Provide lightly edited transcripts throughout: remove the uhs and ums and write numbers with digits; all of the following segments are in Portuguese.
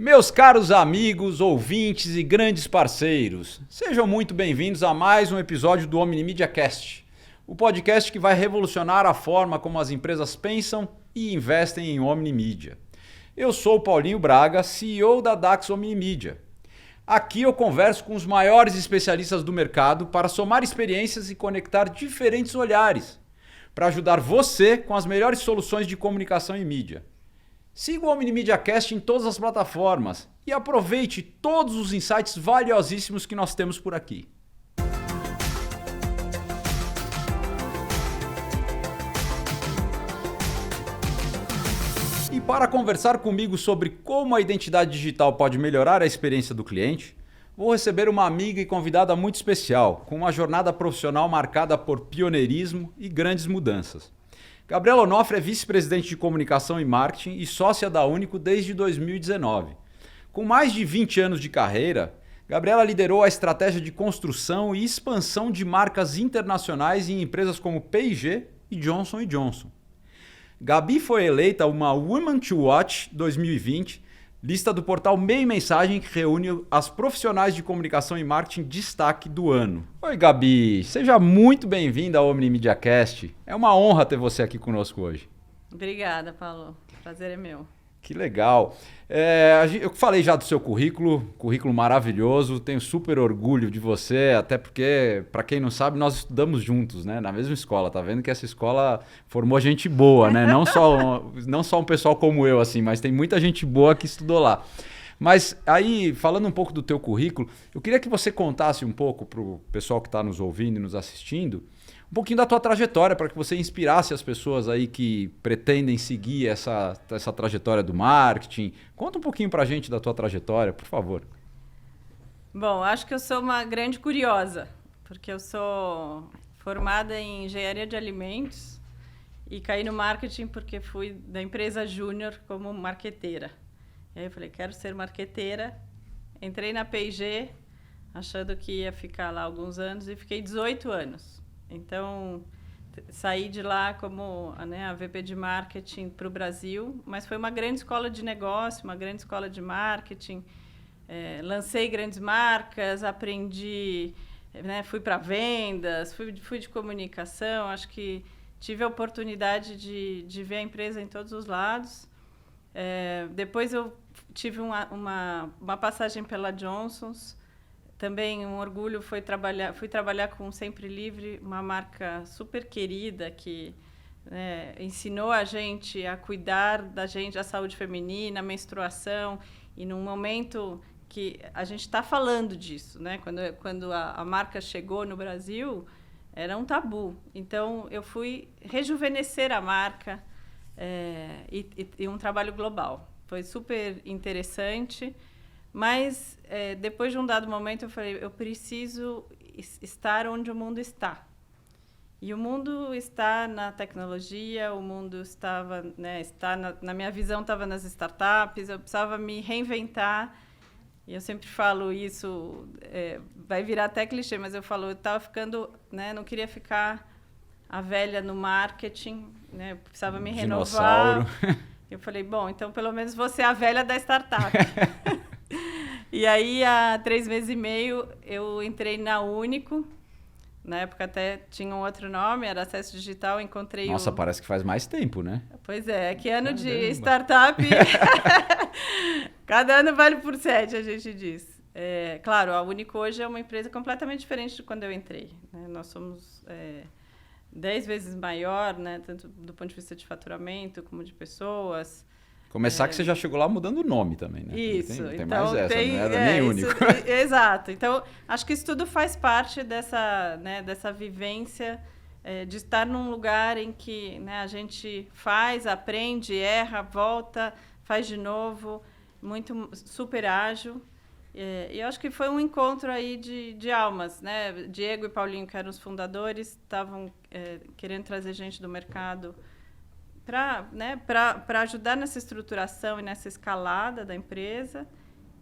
Meus caros amigos, ouvintes e grandes parceiros, sejam muito bem-vindos a mais um episódio do Omnimedia Cast, o podcast que vai revolucionar a forma como as empresas pensam e investem em Omnimedia. Eu sou o Paulinho Braga, CEO da Dax Omnimedia. Aqui eu converso com os maiores especialistas do mercado para somar experiências e conectar diferentes olhares, para ajudar você com as melhores soluções de comunicação e mídia. Siga o Omnimedia Cast em todas as plataformas e aproveite todos os insights valiosíssimos que nós temos por aqui. E para conversar comigo sobre como a identidade digital pode melhorar a experiência do cliente, vou receber uma amiga e convidada muito especial, com uma jornada profissional marcada por pioneirismo e grandes mudanças. Gabriela Onofre é vice-presidente de comunicação e marketing e sócia da Único desde 2019. Com mais de 20 anos de carreira, Gabriela liderou a estratégia de construção e expansão de marcas internacionais em empresas como P&G e Johnson & Johnson. Gabi foi eleita uma Women to Watch 2020, lista do portal Meio Mensagem que reúne as profissionais de comunicação e marketing destaque do ano. Oi Gabi, seja muito bem-vinda ao Omnimedia Cast. É uma honra ter você aqui conosco hoje. Obrigada, Paulo. O prazer é meu. Que legal. Eu falei já do seu currículo maravilhoso, tenho super orgulho de você, até porque, para quem não sabe, nós estudamos juntos, né? Na mesma escola, tá vendo que essa escola formou gente boa, né? Não só um pessoal como eu, assim, mas tem muita gente boa que estudou lá. Mas aí, falando um pouco do teu currículo, eu queria que você contasse um pouco para o pessoal que está nos ouvindo e nos assistindo, um pouquinho da tua trajetória, para que você inspirasse as pessoas aí que pretendem seguir essa trajetória do marketing. Conta um pouquinho para a gente da tua trajetória, por favor. Bom, acho que eu sou uma grande curiosa, porque eu sou formada em engenharia de alimentos e caí no marketing porque fui da empresa Júnior como marqueteira. E aí eu falei, quero ser marqueteira. Entrei na P&G achando que ia ficar lá alguns anos e fiquei 18 anos. Então, saí de lá como a VP de marketing para o Brasil, mas foi uma grande escola de negócio, uma grande escola de marketing. Lancei grandes marcas, aprendi, fui para vendas, fui de comunicação. Acho que tive a oportunidade de ver a empresa em todos os lados. Depois eu tive uma passagem pela Johnson's. Também um orgulho fui trabalhar com Sempre Livre, uma marca super querida que ensinou a gente a cuidar da saúde feminina, menstruação, e num momento que a gente está falando disso, né? Quando a marca chegou no Brasil, era um tabu. Então, eu fui rejuvenescer a marca e um trabalho global. Foi super interessante. Mas, depois de um dado momento, eu falei, eu preciso estar onde o mundo está. E o mundo está na tecnologia, o mundo na minha visão, estava nas startups, eu precisava me reinventar. E eu sempre falo isso, vai virar até clichê, mas eu falo, eu estava ficando, não queria ficar a velha no marketing, eu precisava me renovar. Dinossauro. Eu falei, bom, então pelo menos vou ser a velha da startup. E aí, há 3 meses e meio, eu entrei na Único. Na época até tinha um outro nome, era Acesso Digital, encontrei Nossa, parece que faz mais tempo, né? Pois é, que ano de startup, cada ano vale por 7, a gente diz. Claro, a Único hoje é uma empresa completamente diferente de quando eu entrei. Nós somos 10 vezes maior, tanto do ponto de vista de faturamento como de pessoas. Começar que você já chegou lá mudando o nome também, né? Isso. Tem então, mais essa, não era nem Único. Exato. Então, acho que isso tudo faz parte dessa vivência de estar num lugar em que a gente faz, aprende, erra, volta, faz de novo, muito super ágil. E eu acho que foi um encontro aí de almas, né? Diego e Paulinho, que eram os fundadores, estavam querendo trazer gente do mercado para ajudar nessa estruturação e nessa escalada da empresa.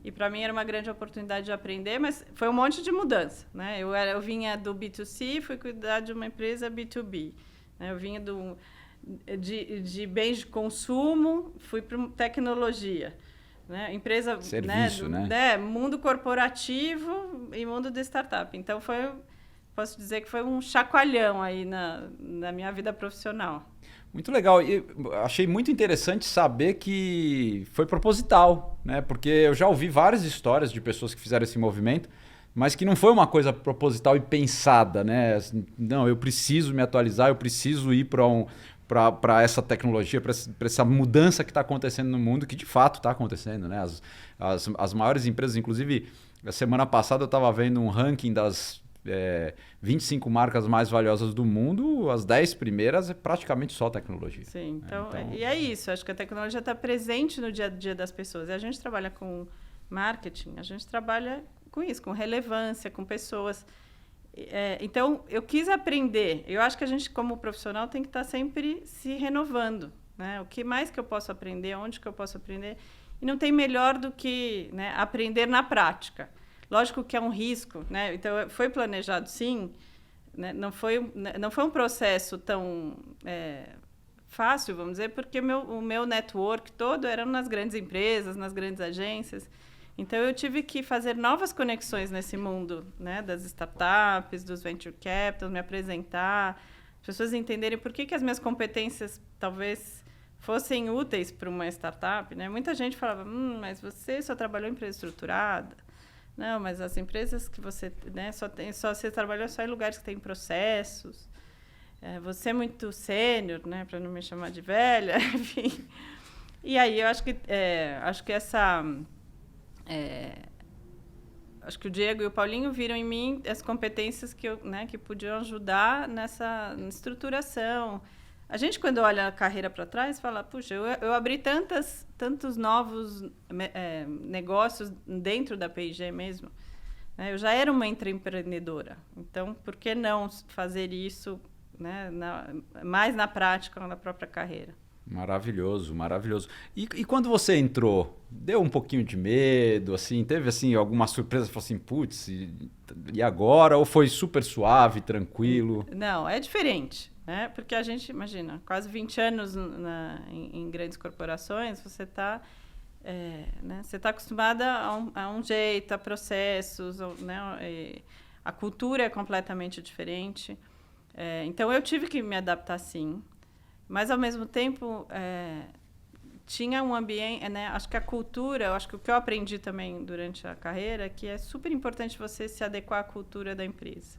E para mim era uma grande oportunidade de aprender, mas foi um monte de mudança, né? Eu vinha do B2C, fui cuidar de uma empresa B2B. Né? Eu vinha de bens de consumo, fui para tecnologia. né? Empresa, serviço, mundo corporativo e mundo de startup. Então posso dizer que foi um chacoalhão aí na minha vida profissional. Muito legal. E achei muito interessante saber que foi proposital, né? Porque eu já ouvi várias histórias de pessoas que fizeram esse movimento, mas que não foi uma coisa proposital e pensada, né? Não, eu preciso me atualizar, eu preciso ir para essa tecnologia, para essa mudança que está acontecendo no mundo, que de fato está acontecendo, né? As maiores empresas, inclusive, a semana passada eu estava vendo um ranking das 25 marcas mais valiosas do mundo, as 10 primeiras é praticamente só tecnologia. Sim, então, e é isso, acho que a tecnologia está presente no dia a dia das pessoas. E a gente trabalha com marketing, a gente trabalha com isso, com relevância, com pessoas. Então, eu quis aprender. Eu acho que a gente, como profissional, tem que estar sempre se renovando, né? O que mais que eu posso aprender, onde que eu posso aprender. E não tem melhor do que, né, aprender na prática. Lógico que é um risco, né? Então, foi planejado, sim. Né? Não foi um processo tão fácil, vamos dizer, porque o meu network todo era nas grandes empresas, nas grandes agências. Então, eu tive que fazer novas conexões nesse mundo, né? Das startups, dos venture capital, me apresentar, as pessoas entenderem por que as minhas competências talvez fossem úteis para uma startup, né? Muita gente falava, mas você só trabalhou em empresa estruturada. Não, mas as empresas que você, né, você trabalhou só em lugares que tem processos. Você é muito sênior, né, para não me chamar de velha, enfim. E aí eu acho que acho que o Diego e o Paulinho viram em mim as competências que podiam ajudar nessa estruturação. A gente, quando olha a carreira para trás, fala, puxa, eu abri tantos novos negócios dentro da P&G mesmo. Né? Eu já era uma intraempreendedora. Então, por que não fazer isso, né, mais na prática, na própria carreira? Maravilhoso, maravilhoso. E quando você entrou, deu um pouquinho de medo, assim, teve assim alguma surpresa, falou assim, putz, e agora? Ou foi super suave, tranquilo? Não, é diferente, né? Porque a gente, imagina, quase 20 anos em grandes corporações, você está acostumada a um jeito, a processos, né? A cultura é completamente diferente. Então, eu tive que me adaptar, sim. Mas, ao mesmo tempo, tinha um ambiente... Né? Acho que a cultura, acho que o que eu aprendi também durante a carreira é que é super importante você se adequar à cultura da empresa.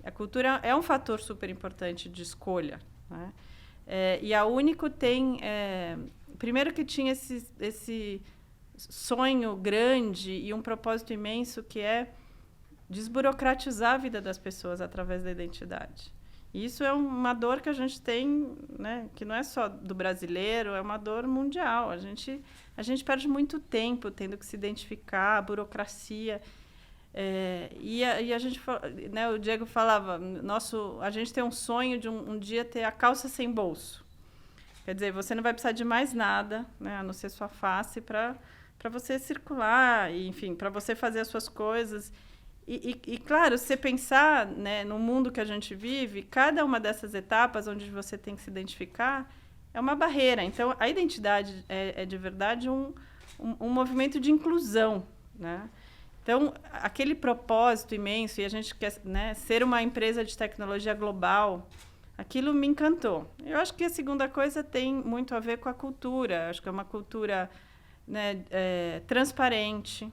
A cultura é um fator super importante de escolha. Né? E a Único tem... primeiro que tinha esse sonho grande e um propósito imenso que é desburocratizar a vida das pessoas através da identidade. Isso é uma dor que a gente tem, né, que não é só do brasileiro, é uma dor mundial. A gente perde muito tempo tendo que se identificar, a burocracia. E a gente, né, o Diego falava, a gente tem um sonho de um dia ter a calça sem bolso. Quer dizer, você não vai precisar de mais nada, né, a não ser sua face, para você circular, e, enfim, para você fazer as suas coisas. E, claro, se você pensar, né, no mundo que a gente vive, cada uma dessas etapas onde você tem que se identificar é uma barreira. Então, a identidade é de verdade um movimento de inclusão. Né? Então, aquele propósito imenso, e a gente quer, né, ser uma empresa de tecnologia global, aquilo me encantou. Eu acho que a segunda coisa tem muito a ver com a cultura. Acho que é uma cultura, né, transparente.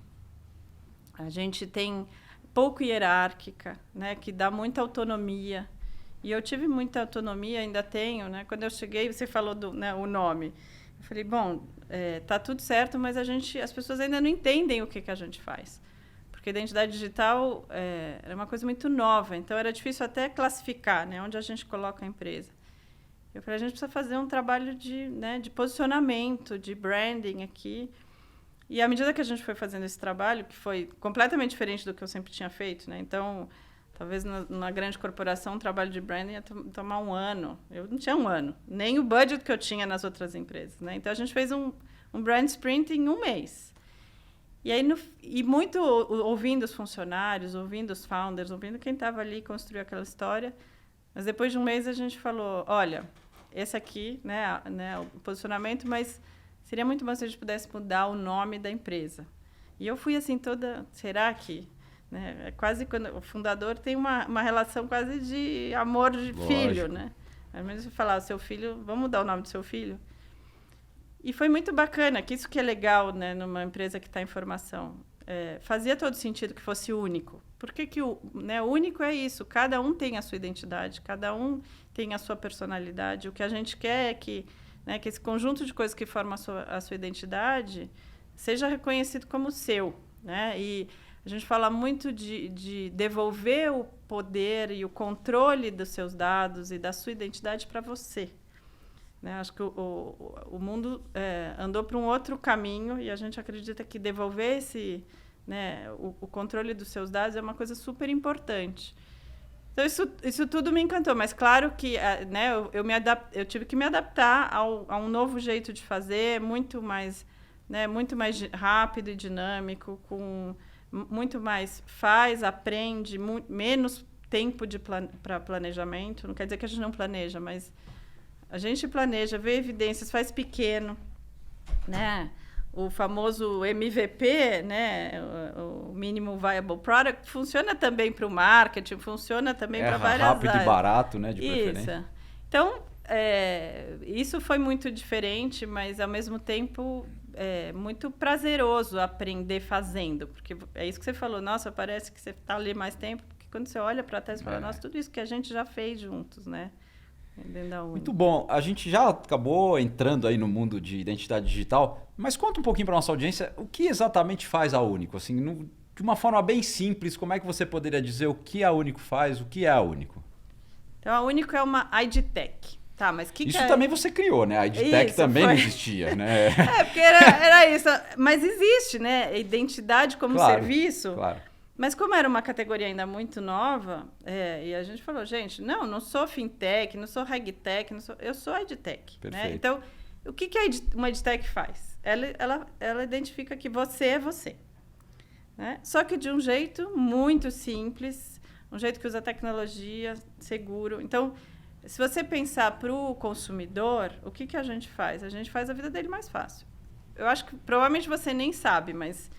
A gente tem... pouco hierárquica, né, que dá muita autonomia. E eu tive muita autonomia, ainda tenho, né? Quando eu cheguei, você falou o nome. Eu falei, bom, tá tudo certo, mas as pessoas ainda não entendem o que a gente faz. Porque a identidade digital era uma coisa muito nova, então era difícil até classificar, né, onde a gente coloca a empresa. Eu falei, a gente precisa fazer um trabalho de posicionamento, de branding aqui. E à medida que a gente foi fazendo esse trabalho, que foi completamente diferente do que eu sempre tinha feito, né? Então, talvez numa grande corporação, um trabalho de branding ia tomar um ano. Eu não tinha um ano, nem o budget que eu tinha nas outras empresas, né? Então, a gente fez um brand sprint em um mês. E aí, muito ouvindo os funcionários, ouvindo os founders, ouvindo quem estava ali construir aquela história. Mas depois de um mês, a gente falou, olha, esse aqui, né, o posicionamento, mas... seria muito bom se a gente pudesse mudar o nome da empresa. E eu fui assim toda, será que... Né? É quase quando o fundador tem uma relação quase de amor de filho, né? Às vezes você falar, seu filho, vamos mudar o nome do seu filho? E foi muito bacana, que isso que é legal, né, numa empresa que está em formação. Fazia todo sentido que fosse único. Porque que né, único é isso, cada um tem a sua identidade, cada um tem a sua personalidade. O que a gente quer é que, né, que esse conjunto de coisas que forma a sua identidade seja reconhecido como seu, né? E a gente fala muito de devolver o poder e o controle dos seus dados e da sua identidade para você. Né? Acho que o mundo andou para um outro caminho e a gente acredita que devolver né, o controle dos seus dados é uma coisa super importante. Então, isso tudo me encantou. Mas, claro que né, eu tive que me adaptar a um novo jeito de fazer, muito mais rápido e dinâmico, com... muito mais aprende, menos tempo para planejamento. Não quer dizer que a gente não planeja, mas a gente planeja, vê evidências, faz pequeno, né? O famoso MVP, né? O Minimum Viable Product, funciona também para o marketing, funciona também para várias áreas. Rápido e barato, né? De preferência. Isso. Então, isso foi muito diferente, mas, ao mesmo tempo... muito prazeroso aprender fazendo, porque é isso que você falou, nossa, parece que você está ali mais tempo, porque quando você olha para trás e fala, nossa, tudo isso que a gente já fez juntos, né? Muito bom, a gente já acabou entrando aí no mundo de identidade digital, mas conta um pouquinho para nossa audiência, o que exatamente faz a Único? Assim, de uma forma bem simples, como é que você poderia dizer o que a Único faz, o que é a Único? Então, a Único é uma IDTech. Tá, mas isso também você criou, né? A IDTech também não existia, né? Porque era isso. Mas existe, né? Identidade como serviço. Claro. Mas como era uma categoria ainda muito nova, e a gente falou, gente, não sou fintech, não sou regtech, eu sou IDTech. Né? Então, o que uma IDTech faz? Ela identifica que você é você. Né? Só que de um jeito muito simples, um jeito que usa tecnologia, seguro. Então... se você pensar para o consumidor, o que a gente faz? A gente faz a vida dele mais fácil. Eu acho que provavelmente você nem sabe, mas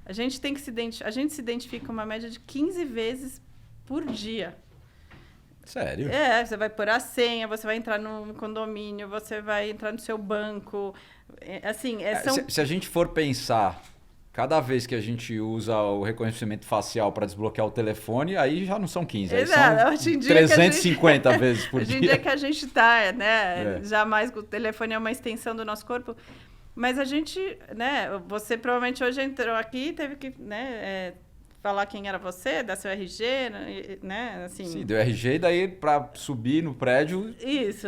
a gente se identifica uma média de 15 vezes por dia. Sério? Você vai pôr a senha, você vai entrar no condomínio, você vai entrar no seu banco. Assim, se a gente for pensar... cada vez que a gente usa o reconhecimento facial para desbloquear o telefone, aí já não são 15, aí são 350 vezes por dia. Hoje em dia que a gente está, né? Jamais o telefone é uma extensão do nosso corpo. Mas a gente, né? Você provavelmente hoje entrou aqui e teve que, né? Falar quem era você, dar seu RG, né? Assim, sim, deu RG e daí para subir no prédio... Isso.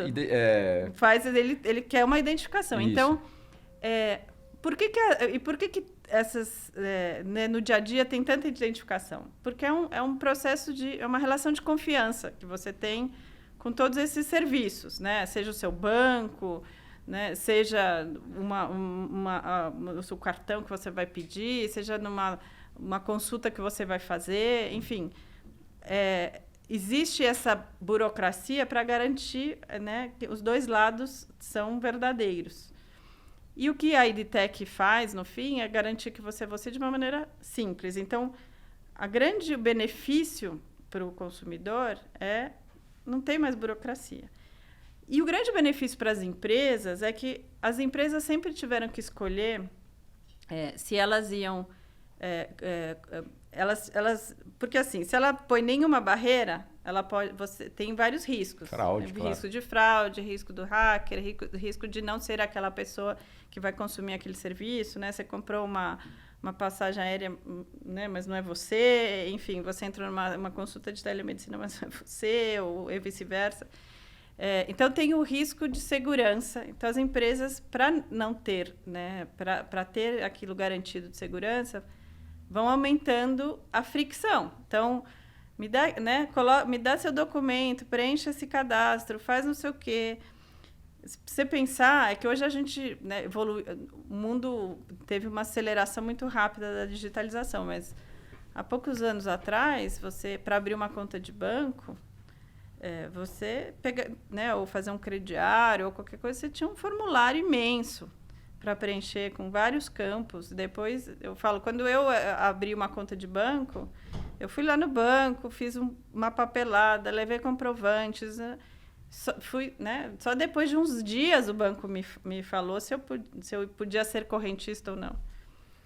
Ele quer uma identificação. Isso. Então, por que essas, né, no dia a dia tem tanta identificação? Porque é um processo é uma relação de confiança que você tem com todos esses serviços, né? Seja o seu banco, né? Seja o seu cartão que você vai pedir, seja uma consulta que você vai fazer, enfim. Existe essa burocracia para garantir, né, que os dois lados são verdadeiros. E o que a IDTech faz, no fim, é garantir que você é você de uma maneira simples. Então, o grande benefício para o consumidor não tem mais burocracia. E o grande benefício para as empresas é que as empresas sempre tiveram que escolher se elas iam... porque, assim, se ela põe nenhuma barreira, você tem vários riscos. Fraude, claro. Risco de fraude, risco do hacker, risco de não ser aquela pessoa que vai consumir aquele serviço, né? Você comprou uma passagem aérea, né? Mas não é você. Enfim, você entrou numa consulta de telemedicina, mas não é você, ou vice-versa. Então, tem o risco de segurança. Então, as empresas, para não ter, né? Para ter aquilo garantido de segurança, vão aumentando a fricção. Então, me dá seu documento, preencha esse cadastro, faz não sei o quê. Se você pensar, é que hoje a gente, né, o mundo teve uma aceleração muito rápida da digitalização, mas há poucos anos atrás, para abrir uma conta de banco, você pega, né, ou fazer um crediário ou qualquer coisa, você tinha um formulário imenso. para preencher com vários campos. Depois, eu falo, quando eu abri uma conta de banco, eu fui lá no banco, fiz uma papelada, levei comprovantes, né? Só depois de uns dias o banco me falou se eu podia ser correntista ou não.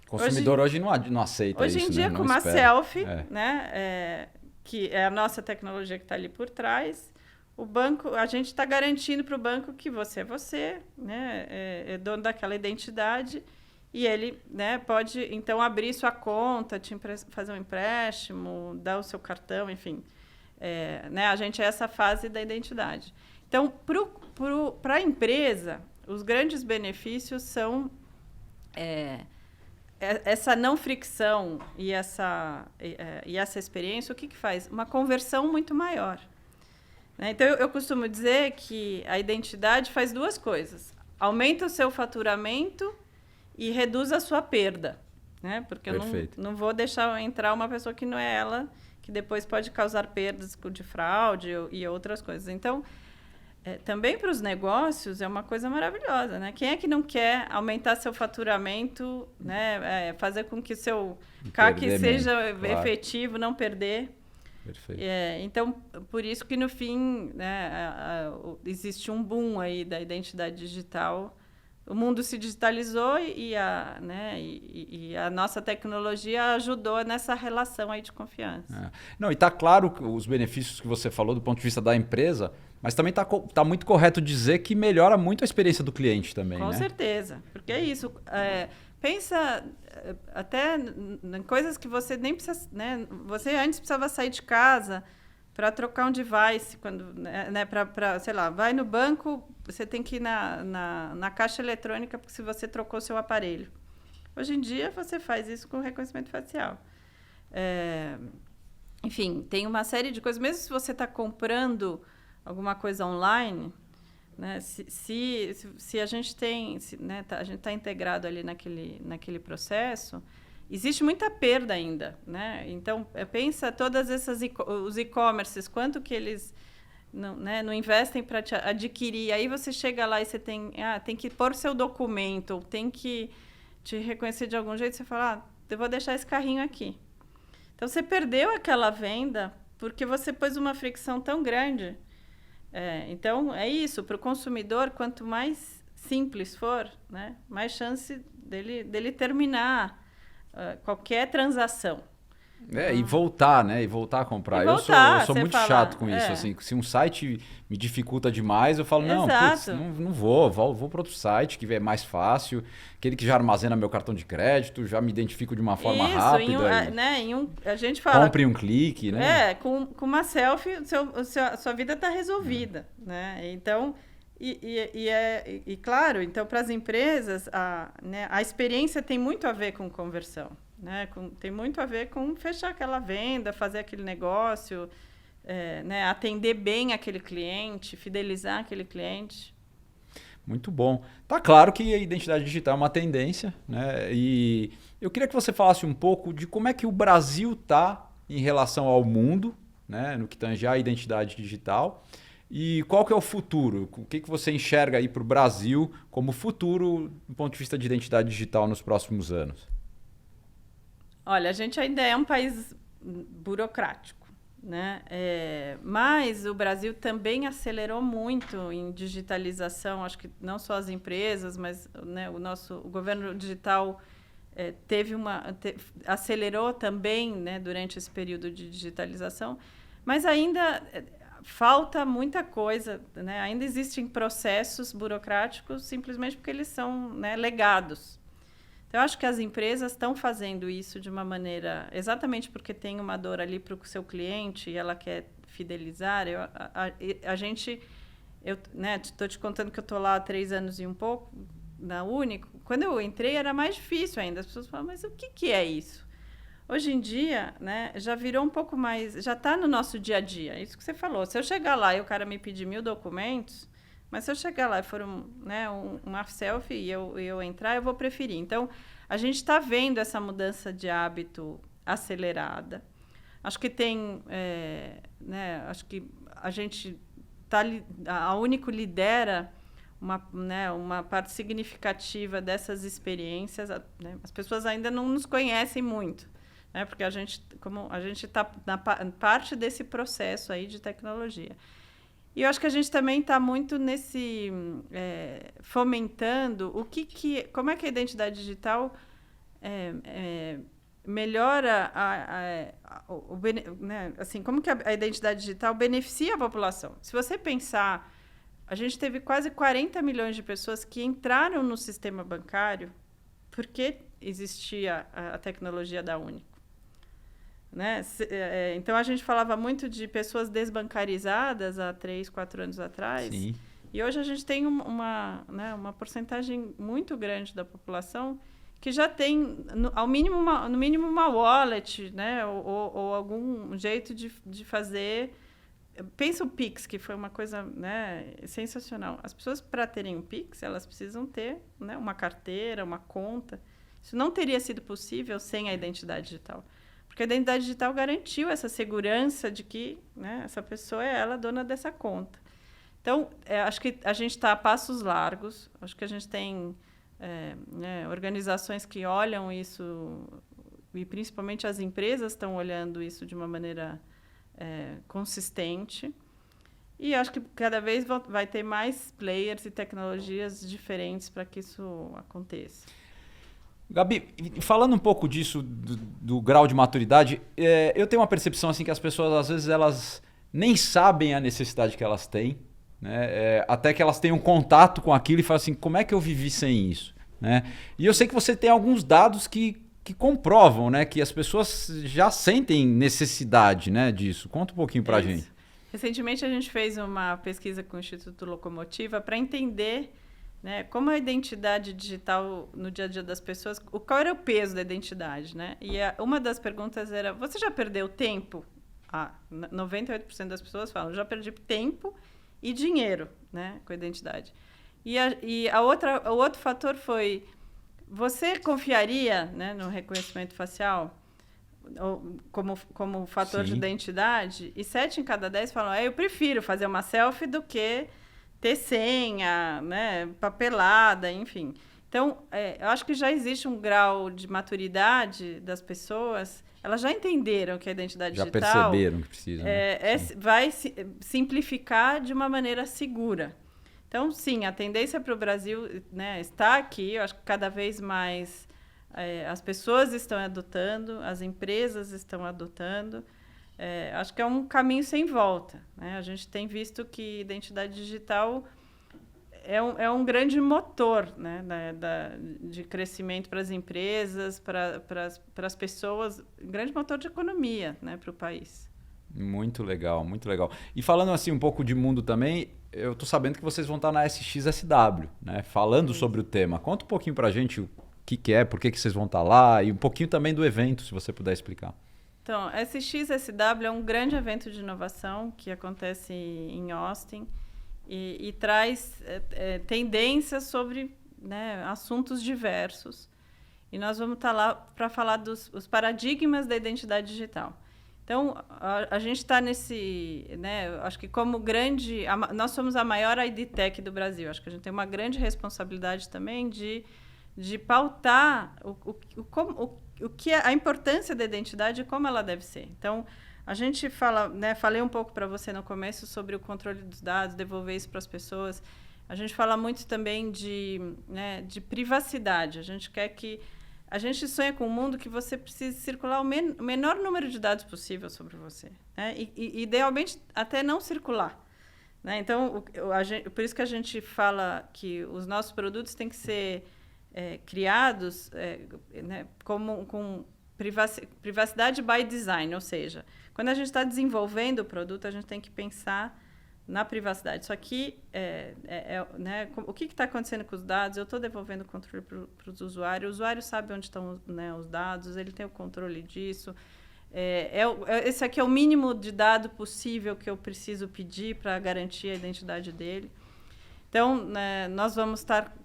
O consumidor hoje não aceita isso, hoje em dia, né? com uma selfie, que é a nossa tecnologia que está ali por trás, o banco, a gente está garantindo para o banco que você é você, né? É dono daquela identidade, e ele, né, pode, então, abrir sua conta, fazer um empréstimo, dar o seu cartão, enfim. Né, a gente é essa fase da identidade. Então, para a empresa, os grandes benefícios são essa não fricção e essa experiência. O que faz? Uma conversão muito maior. Né? Então, eu costumo dizer que a identidade faz duas coisas. Aumenta o seu faturamento e reduz a sua perda. Né? Porque eu não vou deixar entrar uma pessoa que não é ela, que depois pode causar perdas de fraude e outras coisas. Então, também para os negócios é uma coisa maravilhosa, né? Quem é que não quer aumentar seu faturamento, né? Fazer com que o seu CAC seja efetivo, não perder. Perfeito. Então, por isso que no fim, né, existe um boom aí da identidade digital. O mundo se digitalizou e a nossa tecnologia ajudou nessa relação aí de confiança. Não, e está claro os benefícios que você falou do ponto de vista da empresa, mas também tá muito correto dizer que melhora muito a experiência do cliente também, Com certeza, porque é isso. Pensa até em coisas que você nem precisa... Né, você antes precisava sair de casa para trocar um device, quando, né, sei lá, vai no banco, você tem que ir na caixa eletrônica porque se você trocou seu aparelho. Hoje em dia, você faz isso com reconhecimento facial. Enfim, tem uma série de coisas. Mesmo se você está comprando alguma coisa online, né, se a gente tem... né, a gente está integrado ali naquele processo... Existe muita perda ainda, né? Então, pensa todas os e-commerces, quanto que eles não investem para te adquirir. Aí você chega lá e você tem que pôr seu documento, ou tem que te reconhecer de algum jeito. Você fala, eu vou deixar esse carrinho aqui. Então, você perdeu aquela venda porque você pôs uma fricção tão grande. Então, é isso. Para o consumidor, quanto mais simples for, né, mais chance dele terminar qualquer transação. E voltar, né? E voltar a comprar. Eu sou muito chato com isso. Assim, se um site me dificulta demais, eu falo, não vou para outro site que é mais fácil, aquele que já armazena meu cartão de crédito, já me identifico de uma forma rápida. A gente fala... Compre um clique, né? Com uma selfie, a sua vida está resolvida. Né? Então... claro, então, para as empresas, a experiência tem muito a ver com conversão, né? Tem muito a ver com fechar aquela venda, fazer aquele negócio, né? Atender bem aquele cliente, fidelizar aquele cliente. Muito bom. Tá claro que a identidade digital é uma tendência, né? E eu queria que você falasse um pouco de como é que o Brasil está em relação ao mundo, né? No que tange a identidade digital. E qual que é o futuro? O que você enxerga aí para o Brasil como futuro do ponto de vista de identidade digital nos próximos anos? Olha, a gente ainda é um país burocrático, né? Mas o Brasil também acelerou muito em digitalização. Acho que não só as empresas, mas, né, o governo digital acelerou também, né, durante esse período de digitalização. Mas ainda... falta muita coisa, né? Ainda existem processos burocráticos simplesmente porque eles são, né, legados. Então, eu acho que as empresas estão fazendo isso de uma maneira... Exatamente porque tem uma dor ali para o seu cliente e ela quer fidelizar. Estou te contando que eu estou lá há 3 anos e um pouco, na Único. Quando eu entrei, era mais difícil ainda. As pessoas falam, mas o que é isso? Hoje em dia, né, já virou um pouco mais... Já está no nosso dia a dia. Isso que você falou. Se eu chegar lá e o cara me pedir 1000 documentos, mas se eu chegar lá e for uma selfie e eu entrar, eu vou preferir. Então, a gente está vendo essa mudança de hábito acelerada. Acho que tem... acho que a gente... A Único lidera uma parte significativa dessas experiências, né? As pessoas ainda não nos conhecem muito, né? Porque a gente está na parte desse processo aí de tecnologia. E eu acho que a gente também está muito nesse fomentando como é que a identidade digital melhora né? Assim, como que a identidade digital beneficia a população. Se você pensar, a gente teve quase 40 milhões de pessoas que entraram no sistema bancário porque existia a tecnologia da Único. Né? Então, a gente falava muito de pessoas desbancarizadas há 3, 4 anos atrás. Sim. E hoje a gente tem uma porcentagem muito grande da população que já tem, no mínimo, uma wallet, né? Ou algum jeito de fazer. Pensa o Pix, que foi uma coisa, né, sensacional. As pessoas, para terem um Pix, elas precisam ter, né, uma carteira, uma conta. Isso não teria sido possível sem a identidade digital. Porque a identidade digital garantiu essa segurança de que, né, essa pessoa é ela dona dessa conta. Então, acho que a gente está a passos largos. Acho que a gente tem né, organizações que olham isso, e principalmente as empresas estão olhando isso de uma maneira consistente. E acho que cada vez vai ter mais players e tecnologias diferentes para que isso aconteça. Gabi, falando um pouco disso, do grau de maturidade, eu tenho uma percepção assim que as pessoas, às vezes, elas nem sabem a necessidade que elas têm, né? Até que elas tenham contato com aquilo e falam assim, como é que eu vivi sem isso? Né? E eu sei que você tem alguns dados que comprovam, né, que as pessoas já sentem necessidade, né, disso. Conta um pouquinho para a gente. Recentemente, a gente fez uma pesquisa com o Instituto Locomotiva para entender, né, como a identidade digital no dia a dia das pessoas, qual era o peso da identidade, né? E uma das perguntas era, você já perdeu tempo? 98% das pessoas falam, já perdi tempo e dinheiro, né, com a identidade. O outro fator foi, você confiaria, né, no reconhecimento facial como fator de identidade? E 7 em cada 10 falam, eu prefiro fazer uma selfie do que ter senha, né, papelada, enfim. Então, eu acho que já existe um grau de maturidade das pessoas, elas já entenderam que a identidade digital... Já perceberam que precisa. Vai simplificar de uma maneira segura. Então, sim, a tendência para o Brasil, né, está aqui. Eu acho que cada vez mais as pessoas estão adotando, as empresas estão adotando. Acho que é um caminho sem volta, né? A gente tem visto que identidade digital é um grande motor, né, de crescimento para as empresas, para as pessoas, um grande motor de economia, né, para o país. Muito legal, muito legal. E falando assim um pouco de mundo também, eu estou sabendo que vocês vão estar na SXSW, né? Falando sobre o tema. Conta um pouquinho para a gente o que é, por que vocês vão estar lá e um pouquinho também do evento, se você puder explicar. Então, a SXSW é um grande evento de inovação que acontece em Austin e traz tendências sobre, né, assuntos diversos. E nós vamos estar lá para falar dos paradigmas da identidade digital. Então, a gente está nesse, né, acho que como nós somos a maior IDTech do Brasil. Acho que a gente tem uma grande responsabilidade também de pautar o que é a importância da identidade e como ela deve ser. Então, a gente fala, né, falei um pouco para você no começo sobre o controle dos dados, devolver isso para as pessoas. A gente fala muito também de privacidade. A gente sonha com um mundo que você precise circular o menor número de dados possível sobre você, né? E idealmente, até não circular, né? Então, por isso que a gente fala que os nossos produtos têm que ser criados né, com privacidade by design, ou seja, quando a gente está desenvolvendo o produto, a gente tem que pensar na privacidade. Isso aqui, né, o que está acontecendo com os dados? Eu estou devolvendo o controle para os usuários. O usuário sabe onde estão, né, os dados, ele tem o controle disso. Esse aqui é o mínimo de dado possível que eu preciso pedir para garantir a identidade dele. Então, né, nós vamos estar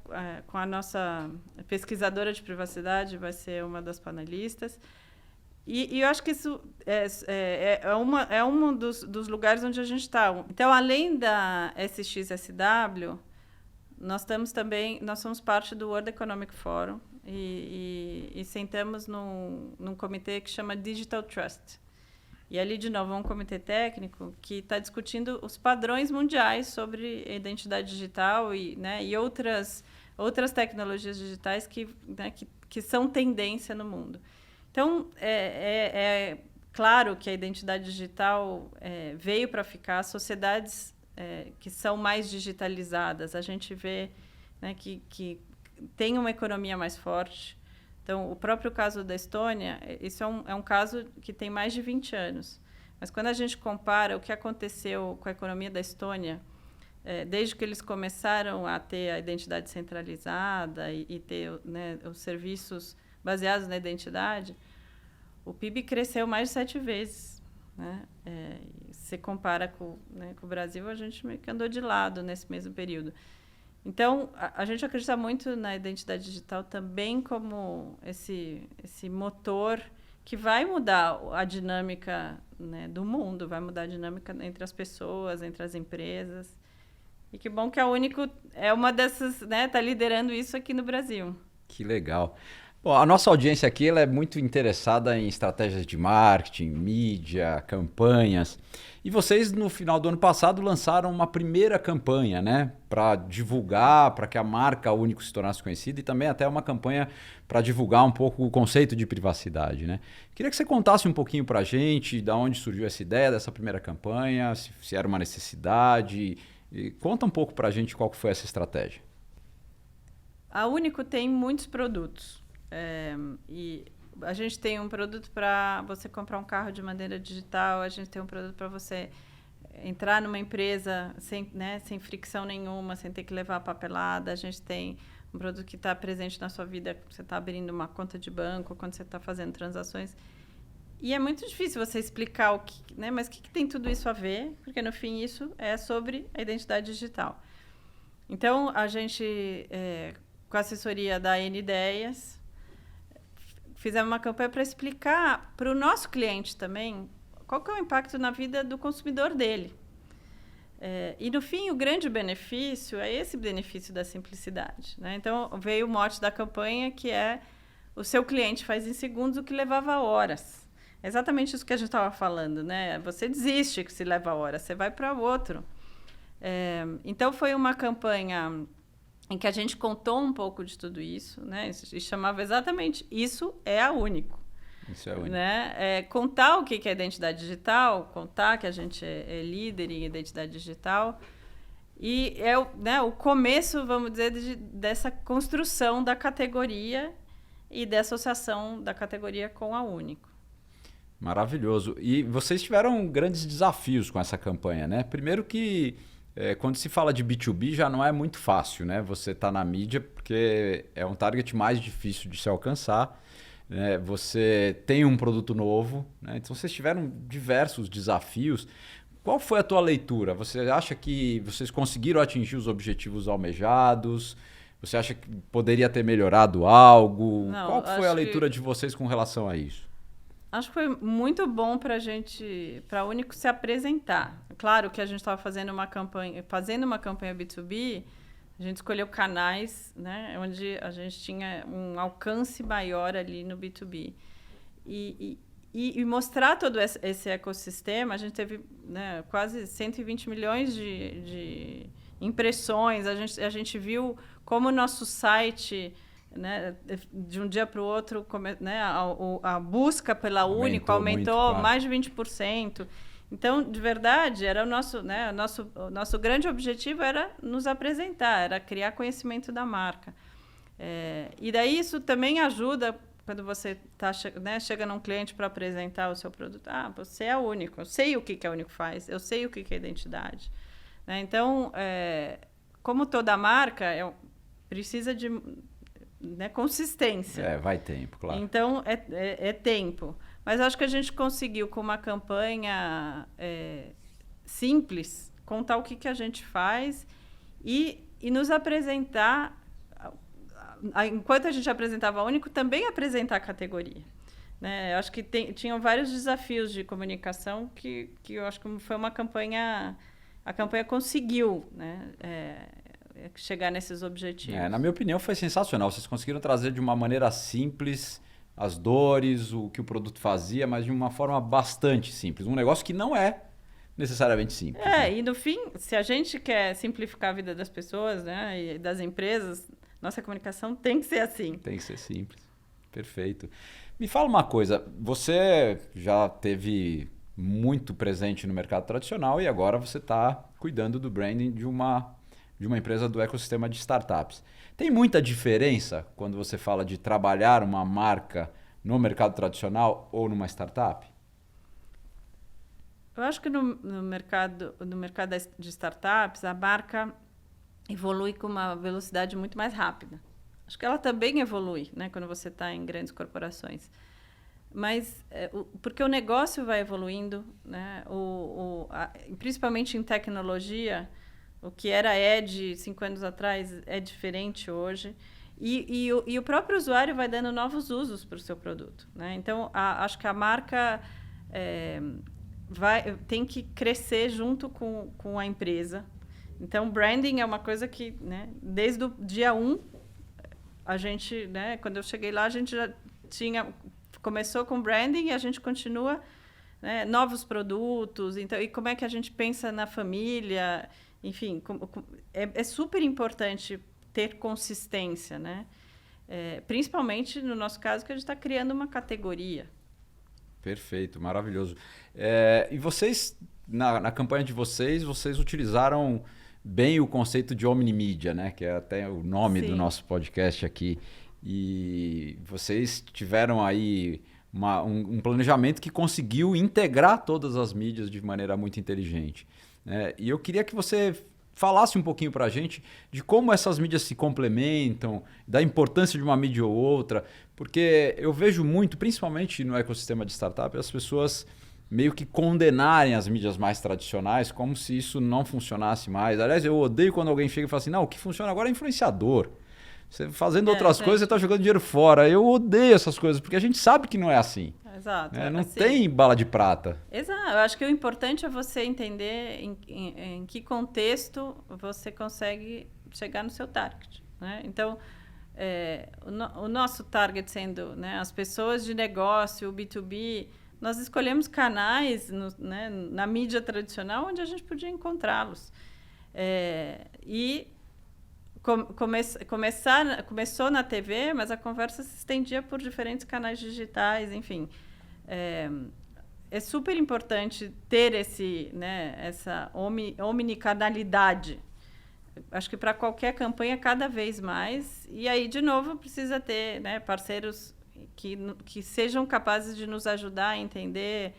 com a nossa pesquisadora de privacidade, vai ser uma das panelistas. E eu acho que isso é um dos lugares onde a gente está. Então, além da SXSW, nós somos parte do World Economic Forum e sentamos num comitê que chama Digital Trust. E ali, de novo, é um comitê técnico que está discutindo os padrões mundiais sobre a identidade digital e outras tecnologias digitais que são tendência no mundo. Então, é claro que a identidade digital veio para ficar. Sociedades que são mais digitalizadas, a gente vê, né, que tem uma economia mais forte. Então, o próprio caso da Estônia, isso é um caso que tem mais de 20 anos. Mas quando a gente compara o que aconteceu com a economia da Estônia, desde que eles começaram a ter a identidade centralizada e ter, né, os serviços baseados na identidade, o PIB cresceu mais de 7 vezes. Né? Se compara com o Brasil, a gente meio que andou de lado nesse mesmo período. Então, a gente acredita muito na identidade digital também como esse motor que vai mudar a dinâmica, né, do mundo, vai mudar a dinâmica entre as pessoas, entre as empresas. E que bom que a Único é uma dessas, né, está liderando isso aqui no Brasil. Que legal. Bom, a nossa audiência aqui ela é muito interessada em estratégias de marketing, mídia, campanhas. E vocês, no final do ano passado, lançaram uma primeira campanha, né, para divulgar, para que a marca Único se tornasse conhecida e também até uma campanha para divulgar um pouco o conceito de privacidade, né? Queria que você contasse um pouquinho para a gente de onde surgiu essa ideia dessa primeira campanha, se era uma necessidade. E conta um pouco para a gente qual foi essa estratégia. A Único tem muitos produtos. E a gente tem um produto para você comprar um carro de maneira digital, a gente tem um produto para você entrar numa empresa sem fricção nenhuma, sem ter que levar a papelada. A gente tem um produto que está presente na sua vida, você está abrindo uma conta de banco, quando você está fazendo transações. E é muito difícil você explicar o que, né? Mas o que tem tudo isso a ver? Porque, no fim, isso é sobre a identidade digital. Então, a gente, com a assessoria da N Ideias, fizemos uma campanha para explicar para o nosso cliente também qual que é o impacto na vida do consumidor dele. E, no fim, o grande benefício é esse benefício da simplicidade. Né? Então, veio o mote da campanha, que é o seu cliente faz em segundos o que levava horas. É exatamente isso que a gente estava falando. Né? Você desiste que se leva horas, você vai para outro. Então, foi uma campanha em que a gente contou um pouco de tudo isso, né? E chamava exatamente Isso é a Único. Isso é único. Né? Contar o que é identidade digital, contar que a gente é líder em identidade digital. E é o começo, vamos dizer, dessa construção da categoria e da associação da categoria com a Único. Maravilhoso. E vocês tiveram grandes desafios com essa campanha, né? Primeiro que quando se fala de B2B já não é muito fácil, né? Você está na mídia porque é um target mais difícil de se alcançar. Né? Você tem um produto novo, né? Então vocês tiveram diversos desafios. Qual foi a tua leitura? Você acha que vocês conseguiram atingir os objetivos almejados? Você acha que poderia ter melhorado algo? Não, qual foi a leitura de vocês com relação a isso? Acho que foi muito bom para a Único se apresentar. Claro que a gente estava fazendo uma campanha B2B, a gente escolheu canais, né, onde a gente tinha um alcance maior ali no B2B. E mostrar todo esse ecossistema, a gente teve, né, quase 120 milhões de impressões, a gente viu como o nosso site... Né, de um dia para o outro, né, a busca pela Único aumentou muito, claro. Mais de 20%. Então, de verdade, era o nosso grande objetivo era nos apresentar, era criar conhecimento da marca. E daí isso também ajuda quando você chega num cliente para apresentar o seu produto. Você é a Único, eu sei o que a Único faz, eu sei o que é identidade. Né? Então, como toda marca, precisa de... Né, consistência. Vai tempo, claro. Então, é tempo. Mas acho que a gente conseguiu, com uma campanha simples, contar o que a gente faz e nos apresentar, enquanto a gente apresentava a Único, também apresentar a categoria. Né? Eu acho que tinham vários desafios de comunicação que eu acho que foi uma campanha... A campanha conseguiu, né? chegar nesses objetivos. Na minha opinião, foi sensacional. Vocês conseguiram trazer de uma maneira simples as dores, o que o produto fazia, mas de uma forma bastante simples. Um negócio que não é necessariamente simples. Né? E no fim, se a gente quer simplificar a vida das pessoas, né, e das empresas, nossa comunicação tem que ser assim. Tem que ser simples. Perfeito. Me fala uma coisa, você já teve muito presente no mercado tradicional e agora você está cuidando do branding de uma empresa do ecossistema de startups. Tem muita diferença quando você fala de trabalhar uma marca no mercado tradicional ou numa startup? Eu acho que no mercado de startups, a marca evolui com uma velocidade muito mais rápida. Acho que ela também evolui, né, quando você está em grandes corporações. Mas porque o negócio vai evoluindo, né, principalmente em tecnologia, o que era Edge 5 anos atrás é diferente hoje. E o próprio usuário vai dando novos usos para o seu produto. Né? Então, acho que a marca tem que crescer junto com a empresa. Então, branding é uma coisa que, né, desde o dia 1, a gente, né, quando eu cheguei lá, a gente já começou com branding e a gente continua, né, novos produtos. Então, e como é que a gente pensa na família? Enfim, é super importante ter consistência, né? Principalmente no nosso caso, que a gente está criando uma categoria. Perfeito, maravilhoso. E vocês, na campanha de vocês utilizaram bem o conceito de omnimedia, né? Que é até o nome do nosso podcast aqui. E vocês tiveram aí um planejamento que conseguiu integrar todas as mídias de maneira muito inteligente. E eu queria que você falasse um pouquinho para a gente de como essas mídias se complementam, da importância de uma mídia ou outra, porque eu vejo muito, principalmente no ecossistema de startup, as pessoas meio que condenarem as mídias mais tradicionais como se isso não funcionasse mais. Aliás, eu odeio quando alguém chega e fala assim, não, o que funciona agora é influenciador. Você fazendo outras coisas, você está jogando dinheiro fora. Eu odeio essas coisas, porque a gente sabe que não é assim. Exato. Não tem bala de prata. Exato. Eu acho que o importante é você entender em que contexto você consegue chegar no seu target. Né? Então, o nosso target sendo, né, as pessoas de negócio, o B2B, nós escolhemos canais na mídia tradicional onde a gente podia encontrá-los. Começou na TV, mas a conversa se estendia por diferentes canais digitais, enfim. É super importante ter essa omnicanalidade. Acho que para qualquer campanha, cada vez mais. E aí, de novo, precisa ter, né, parceiros que sejam capazes de nos ajudar a entender.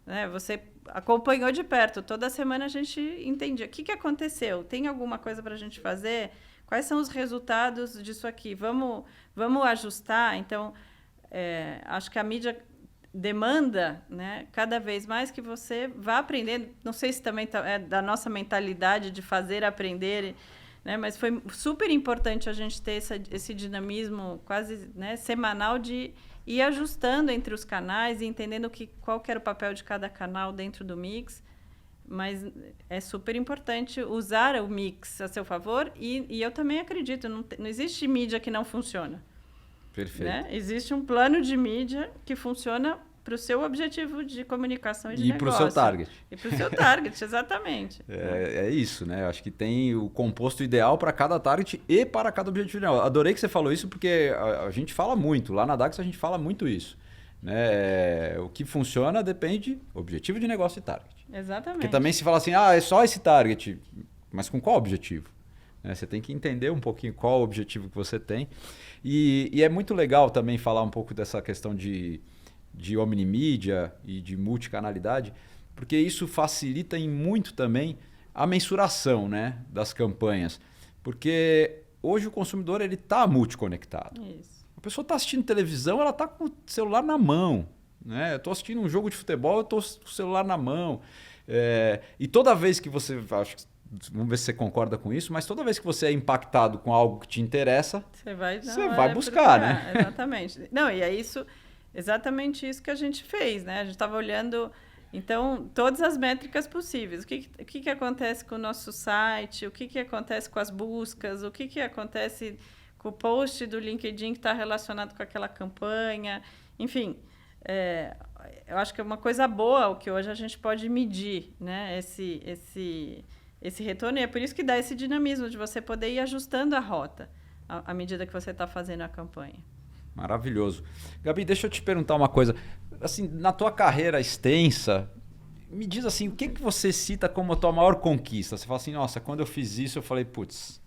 Né? Você acompanhou de perto. Toda semana a gente entendia. O que aconteceu? Tem alguma coisa para a gente fazer? Quais são os resultados disso aqui? Vamos ajustar? Então, acho que a mídia demanda, né, cada vez mais que você vá aprendendo. Não sei se também é da nossa mentalidade de fazer aprender, né, mas foi super importante a gente ter esse dinamismo quase, né, semanal de ir ajustando entre os canais e entendendo qual que era o papel de cada canal dentro do mix. Mas é super importante usar o mix a seu favor e eu também acredito, não existe mídia que não funciona. Perfeito. Né? Existe um plano de mídia que funciona para o seu objetivo de comunicação e de negócio. E para o seu target. E para o seu target, exatamente. É isso, né? Acho que tem o composto ideal para cada target e para cada objetivo. Adorei que você falou isso porque a gente fala muito. Lá na Dax a gente fala muito isso. Né? O que funciona depende do objetivo de negócio e target. Exatamente. Porque também se fala assim, é só esse target, mas com qual objetivo? Você tem que entender um pouquinho qual o objetivo que você tem. E é muito legal também falar um pouco dessa questão de omnimedia e de multicanalidade, porque isso facilita em muito também a mensuração, né, das campanhas. Porque hoje o consumidor está multiconectado. Isso. A pessoa está assistindo televisão, ela está com o celular na mão. Né? Eu estou assistindo um jogo de futebol, eu estou com o celular na mão. E toda vez que você... Vamos ver se você concorda com isso, mas toda vez que você é impactado com algo que te interessa, você vai buscar, né? Exatamente. Não, e é exatamente isso que a gente fez, né? A gente estava olhando Então, todas as métricas possíveis. O que acontece com o nosso site, o que acontece com as buscas, o que acontece com o post do LinkedIn que está relacionado com aquela campanha. Enfim, eu acho que é uma coisa boa o que hoje a gente pode medir, né? Esse retorno. E é por isso que dá esse dinamismo de você poder ir ajustando a rota à medida que você está fazendo a campanha. Maravilhoso. Gabi, deixa eu te perguntar uma coisa. Assim, na tua carreira extensa, me diz assim, o que você cita como a tua maior conquista? Você fala assim, nossa, quando eu fiz isso, eu falei, putz,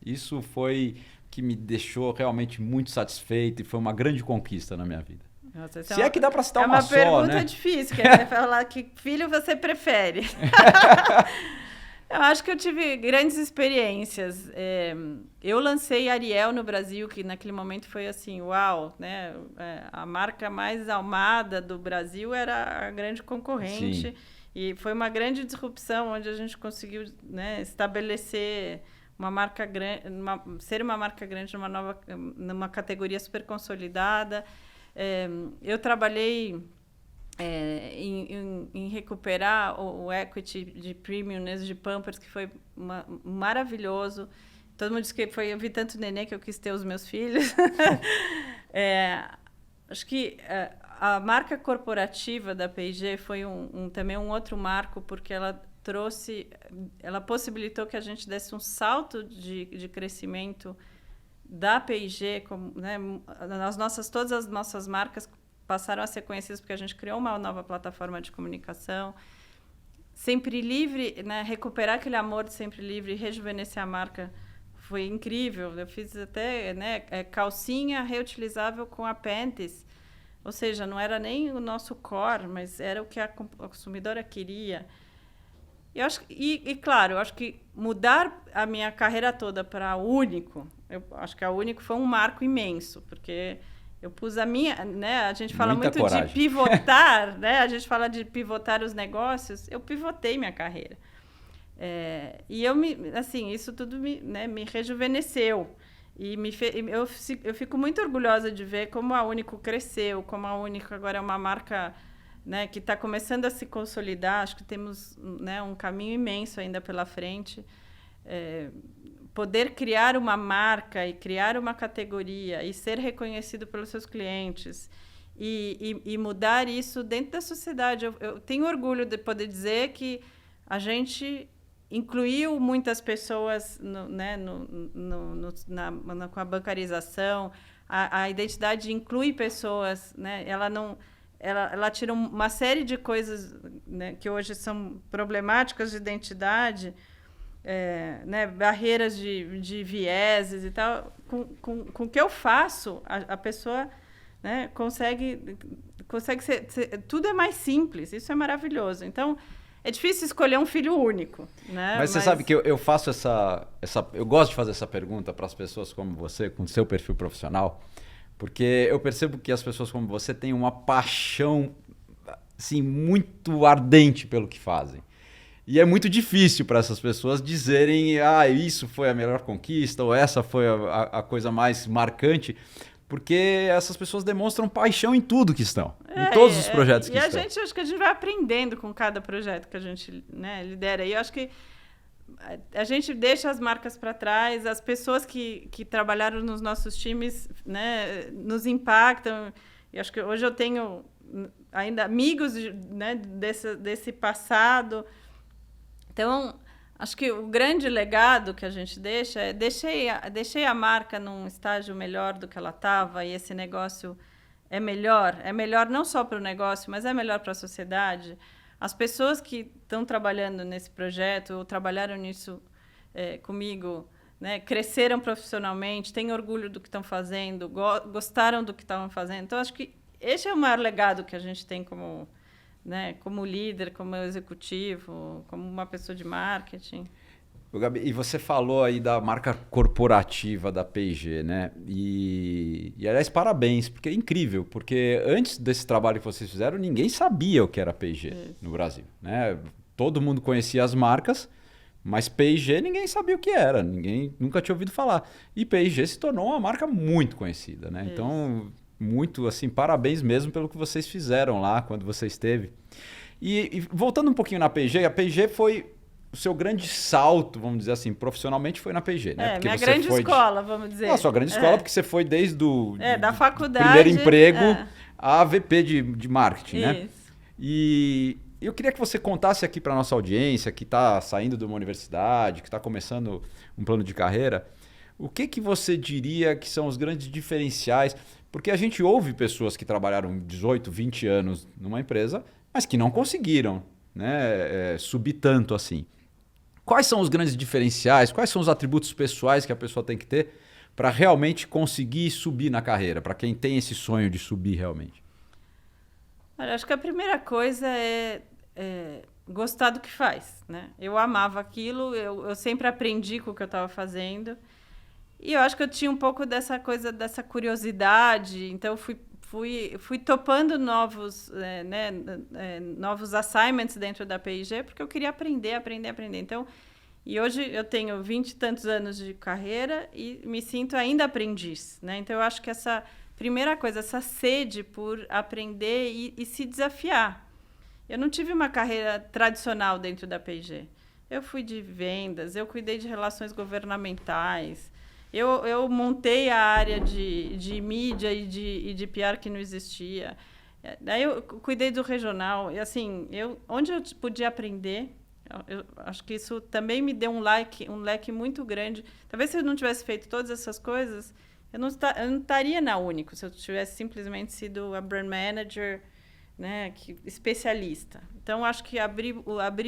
isso foi que me deixou realmente muito satisfeito e foi uma grande conquista na minha vida. Nossa, se é que dá para citar uma só, né? É uma pergunta difícil, que é falar que filho você prefere. Eu acho que eu tive grandes experiências. Eu lancei Ariel no Brasil, que naquele momento foi assim, uau, né? A marca mais amada do Brasil era a grande concorrente. Sim. E foi uma grande disrupção, onde a gente conseguiu, né, estabelecer uma marca grande, ser uma marca grande numa categoria super consolidada. Eu trabalhei em recuperar o equity de premiumness de Pampers, que foi maravilhoso. Todo mundo disse que eu vi tanto neném que eu quis ter os meus filhos. Acho que a marca corporativa da P&G foi também um outro marco, porque ela possibilitou que a gente desse um salto de crescimento da P&G, né, todas as nossas marcas passaram a ser conhecidas porque a gente criou uma nova plataforma de comunicação. Sempre Livre, né, recuperar aquele amor de Sempre Livre e rejuvenescer a marca foi incrível. Eu fiz até, né, calcinha reutilizável com a Panties, ou seja, não era nem o nosso core, mas era o que a consumidora queria. Claro, eu acho que mudar a minha carreira toda para a Único, eu acho que a Único foi um marco imenso, porque eu pus a minha, né? A gente fala muito coragem. De pivotar, né? A gente fala de pivotar os negócios. Eu pivotei minha carreira. E isso tudo me rejuvenesceu. E eu fico muito orgulhosa de ver como a Único cresceu, como a Único agora é uma marca, né, que está começando a se consolidar. Acho que temos, né, um caminho imenso ainda pela frente. Poder criar uma marca e criar uma categoria e ser reconhecido pelos seus clientes e mudar isso dentro da sociedade. Eu tenho orgulho de poder dizer que a gente incluiu muitas pessoas com a bancarização. A identidade inclui pessoas, né? Ela tira uma série de coisas, né, que hoje são problemáticas de identidade, né, barreiras de vieses e tal. Com o que eu faço, a pessoa, né, consegue ser, tudo é mais simples. Isso é maravilhoso. Então, é difícil escolher um filho único, né? Mas você sabe que eu faço eu gosto de fazer essa pergunta para as pessoas como você, com seu perfil profissional, porque eu percebo que as pessoas como você têm uma paixão assim, muito ardente pelo que fazem. E é muito difícil para essas pessoas dizerem isso foi a melhor conquista ou essa foi a coisa mais marcante, porque essas pessoas demonstram paixão em tudo que estão, em todos os projetos que estão. E acho que a gente vai aprendendo com cada projeto que a gente, né, lidera. E eu acho que a gente deixa as marcas para trás, as pessoas que trabalharam nos nossos times, né, nos impactam. E acho que hoje eu tenho ainda amigos, né, desse passado. Então, acho que o grande legado que a gente deixa é deixei a marca num estágio melhor do que ela estava, e esse negócio é melhor não só para o negócio, mas é melhor para a sociedade. As pessoas que estão trabalhando nesse projeto ou trabalharam nisso comigo, né, cresceram profissionalmente, têm orgulho do que estão fazendo, gostaram do que estavam fazendo. Então, acho que esse é o maior legado que a gente tem como, né, como líder, como executivo, como uma pessoa de marketing. Gabi, e você falou aí da marca corporativa da P&G, né? E aliás, parabéns, porque é incrível, porque antes desse trabalho que vocês fizeram, ninguém sabia o que era P&G no Brasil, né? Todo mundo conhecia as marcas, mas P&G ninguém sabia o que era, ninguém nunca tinha ouvido falar. E P&G se tornou uma marca muito conhecida, né? Então, muito assim, parabéns mesmo pelo que vocês fizeram lá quando você esteve. E voltando um pouquinho na P&G, a P&G foi o seu grande salto, vamos dizer assim, profissionalmente foi na P&G, né? Porque minha grande escola, vamos dizer. A sua grande escola, porque você foi desde da faculdade, primeiro emprego a VP de marketing, né? Isso. E eu queria que você contasse aqui para nossa audiência, que está saindo de uma universidade, que está começando um plano de carreira, o que você diria que são os grandes diferenciais? Porque a gente ouve pessoas que trabalharam 18, 20 anos numa empresa, mas que não conseguiram, né, subir tanto assim. Quais são os grandes diferenciais? Quais são os atributos pessoais que a pessoa tem que ter para realmente conseguir subir na carreira? Para quem tem esse sonho de subir realmente. Olha, acho que a primeira coisa é gostar do que faz, né? Eu amava aquilo, eu sempre aprendi com o que eu estava fazendo. E eu acho que eu tinha um pouco dessa coisa, dessa curiosidade. Então, fui topando novos assignments dentro da P&G, porque eu queria aprender. Então, e hoje eu tenho 20 e tantos anos de carreira e me sinto ainda aprendiz, né? Então, eu acho que essa primeira coisa, essa sede por aprender e se desafiar. Eu não tive uma carreira tradicional dentro da P&G. Eu fui de vendas, eu cuidei de relações governamentais, eu montei a área de mídia e de PR que não existia. Daí eu cuidei do regional. E assim, onde eu podia aprender, eu acho que isso também me deu um leque muito grande. Talvez se eu não tivesse feito todas essas coisas, eu não estaria na Único, se eu tivesse simplesmente sido a brand manager, né, especialista. Então, acho que abrir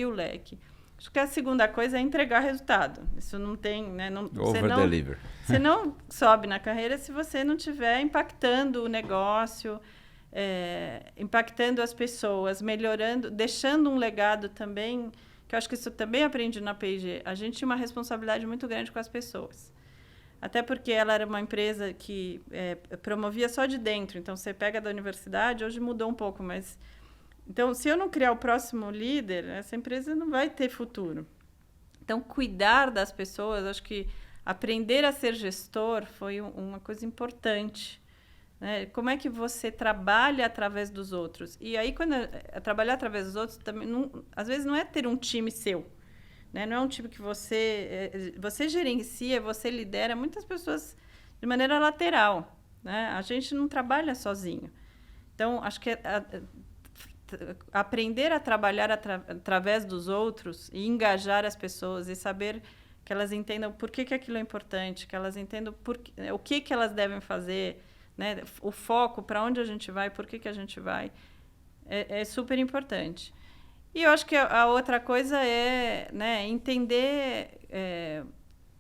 o leque. Acho que a segunda coisa é entregar resultado. Isso não tem... Né, Over-deliver. Você não sobe na carreira se você não estiver impactando o negócio, impactando as pessoas, melhorando, deixando um legado também, que eu acho que isso também aprendi na P&G. A gente tinha uma responsabilidade muito grande com as pessoas. Até porque ela era uma empresa que promovia só de dentro. Então, você pega da universidade, hoje mudou um pouco, mas... Então, se eu não criar o próximo líder, essa empresa não vai ter futuro. Então, cuidar das pessoas, acho que aprender a ser gestor foi uma coisa importante, né? Como é que você trabalha através dos outros? E aí, quando trabalhar através dos outros, também às vezes não é ter um time seu. Né? Não é um time que você gerencia, você lidera muitas pessoas de maneira lateral. Né? A gente não trabalha sozinho. Então, acho que aprender a trabalhar através dos outros e engajar as pessoas e saber que elas entendam por que aquilo é importante, que elas entendam o que elas devem fazer, né? O foco, para onde a gente vai, por que a gente vai, é super importante. E eu acho que a outra coisa é, né, entender,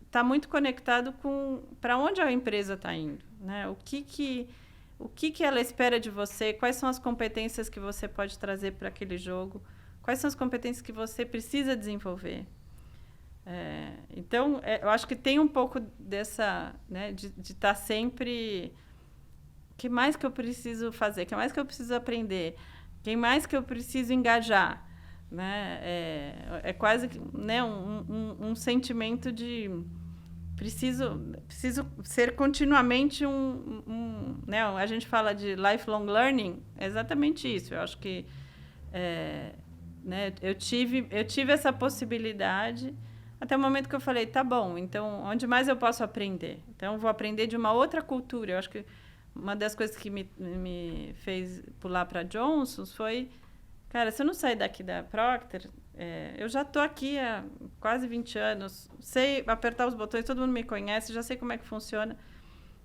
tá muito conectado com para onde a empresa está indo, né? O que ela espera de você, quais são as competências que você pode trazer para aquele jogo, quais são as competências que você precisa desenvolver. Então, eu acho que tem um pouco dessa, né, de estar sempre... O que mais que eu preciso fazer? O que mais que eu preciso aprender? Quem mais que eu preciso engajar? Né? É quase, né, um sentimento de preciso ser continuamente né, a gente fala de lifelong learning, é exatamente isso. Eu acho que né, eu tive essa possibilidade até o momento que eu falei, tá bom, então onde mais eu posso aprender? Então eu vou aprender de uma outra cultura. Eu acho que uma das coisas que me fez pular para Johnson foi, cara, se eu não sair daqui da Procter, eu já estou aqui há quase 20 anos, sei apertar os botões, todo mundo me conhece, já sei como é que funciona.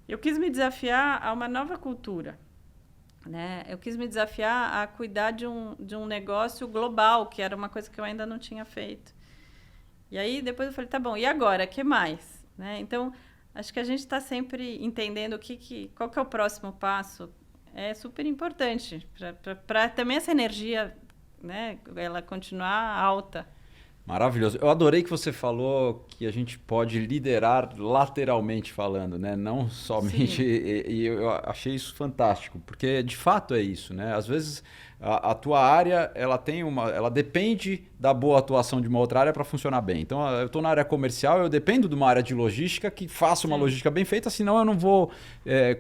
Eu quis me desafiar a uma nova cultura, né? Eu quis me desafiar a cuidar de um negócio global, que era uma coisa que eu ainda não tinha feito. E aí, depois eu falei, tá bom, e agora? O que mais? Né? Então, acho que a gente está sempre entendendo qual que é o próximo passo. É super importante para também essa energia, né, ela continuar alta. Maravilhoso. Eu adorei que você falou que a gente pode liderar lateralmente falando, né? Não somente... E eu achei isso fantástico, porque de fato é isso, né? Às vezes a tua área ela depende da boa atuação de uma outra área para funcionar bem. Então, eu estou na área comercial, eu dependo de uma área de logística que faça uma logística bem feita, senão eu não vou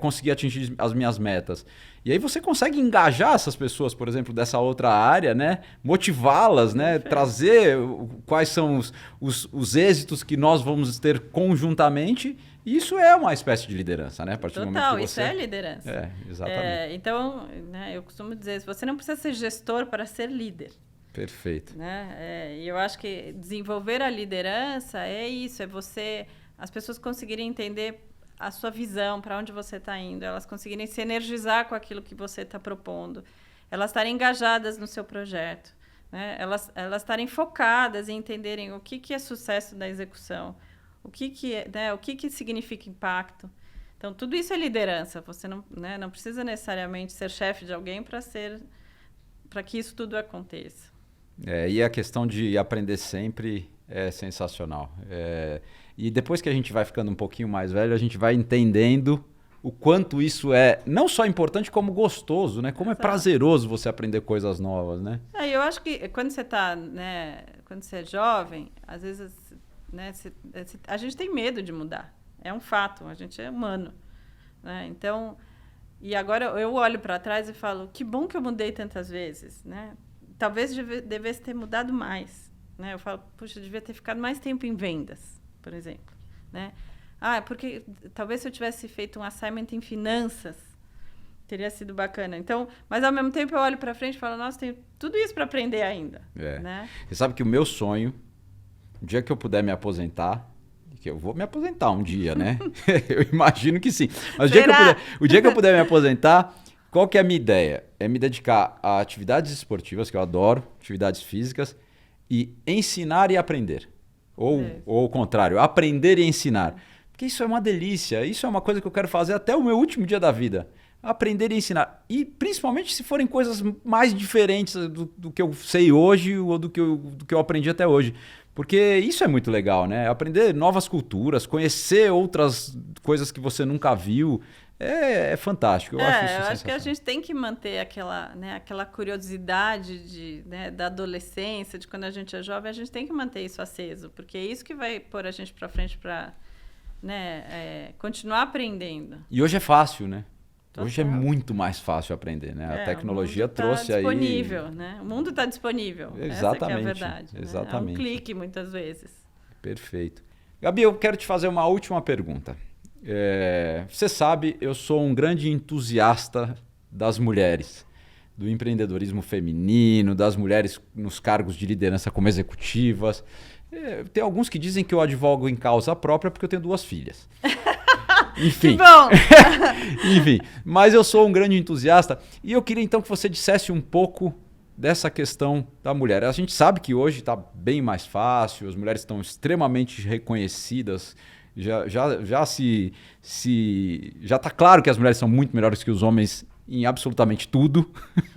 conseguir atingir as minhas metas. E aí você consegue engajar essas pessoas, por exemplo, dessa outra área, né? Motivá-las, né? Trazer quais são os êxitos que nós vamos ter conjuntamente. E isso é uma espécie de liderança, né? A partir do momento que isso é liderança. Exatamente. Então, né, eu costumo dizer, você não precisa ser gestor para ser líder. Perfeito. Né? E eu acho que desenvolver a liderança é isso, as pessoas conseguirem entender a sua visão, para onde você está indo, elas conseguirem se energizar com aquilo que você está propondo, elas estarem engajadas no seu projeto, né? Elas estarem focadas em entenderem o que é sucesso da execução, o que significa impacto. Então, tudo isso é liderança. Você não precisa necessariamente ser chefe de alguém para que isso tudo aconteça. E a questão de aprender sempre é sensacional. E depois que a gente vai ficando um pouquinho mais velho, a gente vai entendendo o quanto isso é não só importante, como gostoso, né? Como é prazeroso você aprender coisas novas, né? Eu acho que quando você quando você é jovem, às vezes, né, a gente tem medo de mudar. É um fato, a gente é humano, né? Então, e agora eu olho para trás e falo, que bom que eu mudei tantas vezes, né? Talvez devesse ter mudado mais, né? Eu falo, puxa, eu devia ter ficado mais tempo em vendas, por exemplo, né? Porque talvez se eu tivesse feito um assignment em finanças, teria sido bacana. Então, mas ao mesmo tempo eu olho para frente e falo, nossa, tenho tudo isso para aprender ainda, né? Você sabe que o meu sonho, o dia que eu puder me aposentar, que eu vou me aposentar um dia, né? Eu imagino que sim. Mas o dia que eu puder me aposentar, qual que é a minha ideia? É me dedicar a atividades esportivas, que eu adoro, atividades físicas, e ensinar e aprender. Ou o contrário, aprender e ensinar. Porque isso é uma delícia, isso é uma coisa que eu quero fazer até o meu último dia da vida. Aprender e ensinar. E principalmente se forem coisas mais diferentes do que eu sei hoje ou do que eu aprendi até hoje. Porque isso é muito legal, né? Aprender novas culturas, conhecer outras coisas que você nunca viu. É fantástico. Eu acho que a gente tem que manter aquela curiosidade da adolescência, de quando a gente é jovem, a gente tem que manter isso aceso, porque é isso que vai pôr a gente para frente para continuar aprendendo. E hoje é fácil, né? Total. Hoje é muito mais fácil aprender, né? A tecnologia trouxe aí... disponível, né? O mundo está disponível. Exatamente. Essa que é a verdade. Exatamente. Né? É um clique, muitas vezes. Perfeito. Gabi, eu quero te fazer uma última pergunta. Você sabe, eu sou um grande entusiasta das mulheres, do empreendedorismo feminino, das mulheres nos cargos de liderança como executivas. Tem alguns que dizem que eu advogo em causa própria porque eu tenho 2 filhas. Enfim. Que bom! Enfim, mas eu sou um grande entusiasta e eu queria então que você dissesse um pouco dessa questão da mulher. A gente sabe que hoje está bem mais fácil, as mulheres estão extremamente reconhecidas. Já está claro que as mulheres são muito melhores que os homens em absolutamente tudo,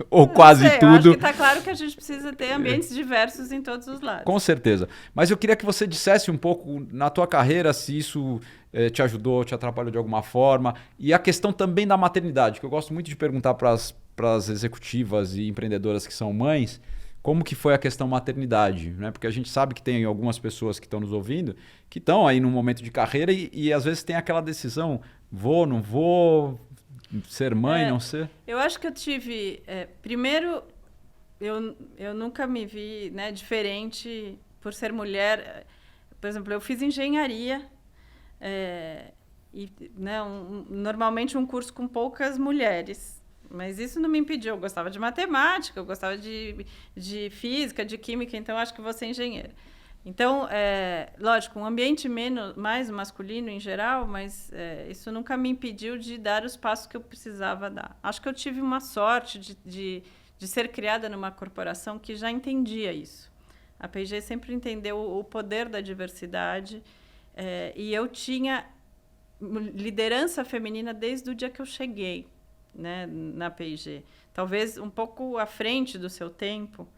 ou quase tudo. Eu acho que está claro que a gente precisa ter ambientes diversos em todos os lados. Com certeza. Mas eu queria que você dissesse um pouco na tua carreira se isso te ajudou, te atrapalhou de alguma forma. E a questão também da maternidade, que eu gosto muito de perguntar para as executivas e empreendedoras que são mães, como que foi a questão maternidade, né? Porque a gente sabe que tem algumas pessoas que estão nos ouvindo que estão aí num momento de carreira e às vezes tem aquela decisão, vou, não vou, ser mãe, não ser. Eu acho que eu tive... primeiro, eu nunca me vi, né, diferente por ser mulher. Por exemplo, eu fiz engenharia e normalmente um curso com poucas mulheres. Mas isso não me impediu. Eu gostava de matemática, eu gostava de física, de química, então acho que vou ser engenheira. Então, lógico, um ambiente mais masculino em geral, mas isso nunca me impediu de dar os passos que eu precisava dar. Acho que eu tive uma sorte de ser criada numa corporação que já entendia isso. A P&G sempre entendeu o poder da diversidade e eu tinha liderança feminina desde o dia que eu cheguei, né, na P&G. Talvez um pouco à frente do seu tempo,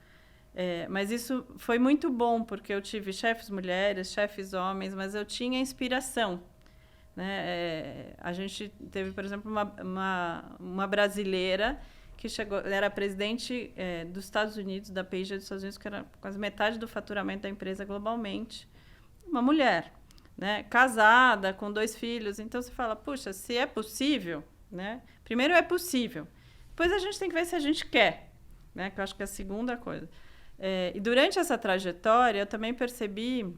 mas isso foi muito bom, porque eu tive chefes mulheres, chefes homens, mas eu tinha inspiração, né? A gente teve, por exemplo, uma brasileira que chegou, era presidente dos Estados Unidos, da P&G dos Estados Unidos, que era quase metade do faturamento da empresa globalmente. Uma mulher, né? Casada, com 2 filhos. Então, você fala, puxa, se é possível, né? Primeiro é possível. Depois a gente tem que ver se a gente quer, né? Que eu acho que é a segunda coisa. E durante essa trajetória, eu também percebi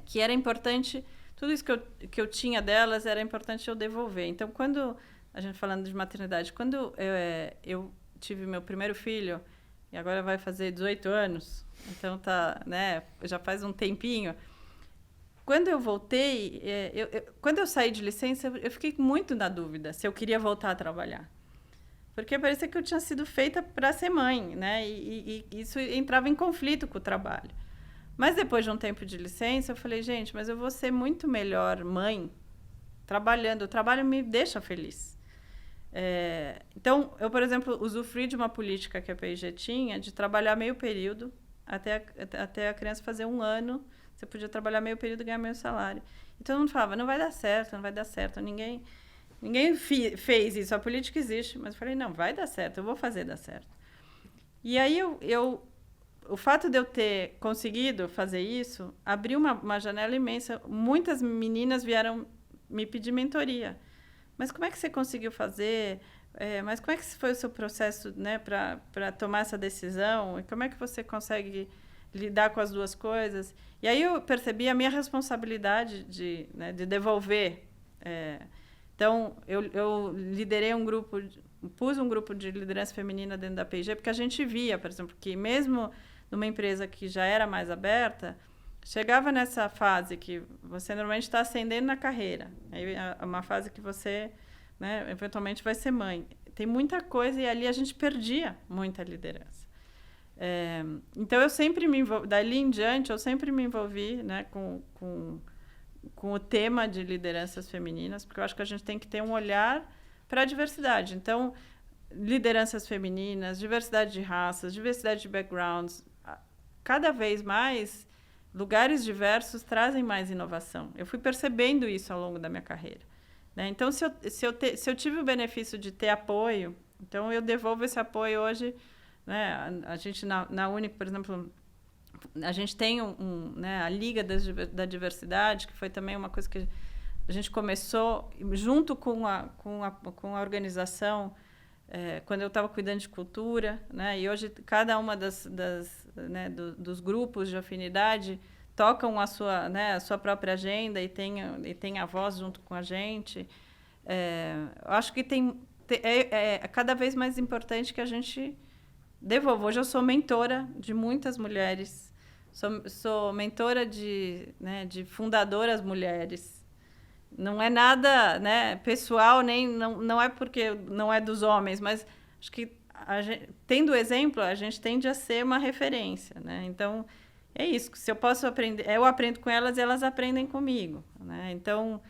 que era importante, tudo isso que eu tinha delas, era importante eu devolver. Então, quando a gente falando de maternidade, quando eu tive meu primeiro filho, e agora vai fazer 18 anos, então tá, né, já faz um tempinho. Quando eu voltei, quando eu saí de licença, eu fiquei muito na dúvida se eu queria voltar a trabalhar. Porque parecia que eu tinha sido feita para ser mãe, né? E isso entrava em conflito com o trabalho. Mas depois de um tempo de licença, eu falei, gente, mas eu vou ser muito melhor mãe trabalhando. O trabalho me deixa feliz. Então, eu, por exemplo, usufruí de uma política que a P&G tinha de trabalhar meio período até a criança fazer 1 ano. Você podia trabalhar meio período e ganhar meio salário. E todo mundo falava, não vai dar certo, não vai dar certo. Ninguém fez isso, a política existe. Mas eu falei, não, vai dar certo, eu vou fazer dar certo. E aí, o fato de eu ter conseguido fazer isso abriu uma janela imensa. Muitas meninas vieram me pedir mentoria. Mas como é que você conseguiu fazer? Mas como é que foi o seu processo, né, para tomar essa decisão? E como é que você consegue lidar com as duas coisas? E aí eu percebi a minha responsabilidade de devolver. Então, eu liderei um grupo, pus um grupo de liderança feminina dentro da P&G, porque a gente via, por exemplo, que mesmo numa empresa que já era mais aberta, chegava nessa fase que você normalmente está ascendendo na carreira. Aí é uma fase que você, né, eventualmente vai ser mãe. Tem muita coisa e ali a gente perdia muita liderança. Então, eu sempre me envolvi, dali em diante, eu sempre me envolvi, né, com o tema de lideranças femininas, porque eu acho que a gente tem que ter um olhar para a diversidade. Então, lideranças femininas, diversidade de raças, diversidade de backgrounds, cada vez mais lugares diversos trazem mais inovação. Eu fui percebendo isso ao longo da minha carreira, né? Então, se eu tive o benefício de ter apoio, então eu devolvo esse apoio hoje, né? A gente na Unic, por exemplo, a gente tem né, a Liga da Diversidade, que foi também uma coisa que a gente começou junto com a organização, quando eu estava cuidando de cultura, né? E hoje cada uma dos grupos de afinidade tocam a sua própria agenda e tem a voz junto com a gente. Eu acho que é cada vez mais importante que a gente devolva. Hoje eu sou mentora de muitas mulheres, sou mentora de fundadoras mulheres. Não é nada, né, pessoal, não é porque não é dos homens, mas acho que tendo exemplo, a gente tende a ser uma referência, né? Então, é isso. Se eu posso aprender, eu aprendo com elas e elas aprendem comigo, né? Então,